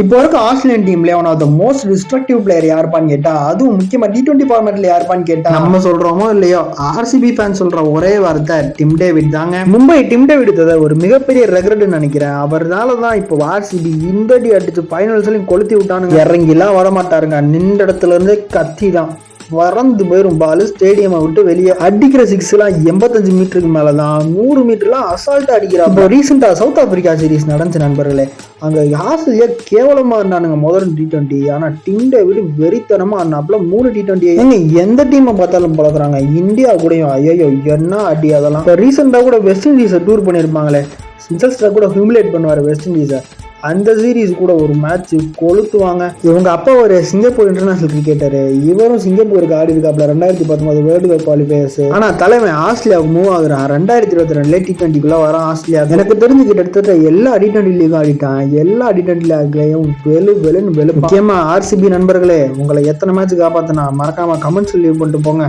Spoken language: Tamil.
இப்போ இருக்க ஆஸ்திரேலியன் டீம்ல one of the most destructive player யாருப்பான்னு கேட்டா, அதுவும் முக்கியமா T20 ஃபார்மேட்ல யாருப்பான்னு கேட்டா, நம்ம சொல்றோமோ இல்லையோ ஆர்சிபி ஃபேன் சொல்ற ஒரே வார்த்தை டிம் டேவிட் தாங்க. மும்பை டிம் டேவிட் ஒரு மிகப்பெரிய ரெக்ரெட் நினைக்கிறேன். அவர்னால தான் இப்போ ஆர்சிபி இந்த அடி அடிச்சு ஃபைனல்ஸ்லயும் கொளுத்தி விட்டானுங்க. இறங்கிலாம் வர மாட்டாருங்க, நின்ற இடத்துல இருந்து கத்தி தான் வறந்து போயிரும். பால் ஸ்டேடியம் விட்டு வெளியே அடிக்கிற சிக்ஸ் எல்லாம் 85 மீட்டருக்கு மேலதான், 100 மீட்டர்லாம் அசால்ட்டா அடிக்கிறா. இப்போ ரீசெண்டா சவுத் ஆப்பிரிக்கா சீரீஸ் நடந்துச்சு நண்பர்களே. அங்க ஆஸ்திரேலியா கேவலமா இருந்தானுங்க முதல் T20. ஆனா டிம் டேவிட் வெறித்தனமா ஆனாப்ல 3 T20 எந்த டீமை பார்த்தாலும் பழகுறாங்க. இந்தியா கூடயும் ஐயோ என்ன அடி. அதெல்லாம் இப்போ ரீசெண்டா கூட வெஸ்ட் இண்டீஸை டூர் பண்ணியிருப்பாங்களே, மிச்சல்ஸ்டா கூட ஹியூமிலேட் பண்ணுவார் வெஸ்ட் இண்டீஸை. அந்த சீரீஸ் கூட ஒரு மேட்ச் கொளுத்துவாங்க. இவங்க அப்பா ஒரு சிங்கப்பூர் இன்டர்நேஷனல் கிரிக்கெட்டர், இவரும் சிங்கப்பூருக்கு ஆடி இருக்காப்ல 2019 வேர்ல்டு கப் குவாலிஃபயர்ஸ். ஆனா தலைமை ஆஸ்திரேலியாவுக்கு மூவ் ஆகுறான் 2022 T20 வரான் ஆஸ்திரேலியா. எனக்கு தெரிஞ்சு கிட்டத்தட்ட எல்லா T20 லீகும் ஆடிட்டான். எல்லா T20 லீக்லயும் வெளுன்னு முக்கியமா ஆர்சிபி நண்பர்களே, உங்களை எத்தனை மேட்ச் காப்பாத்தினா மறக்காம கமெண்ட்ஸ் லீவ் பண்ணிட்டு போங்க.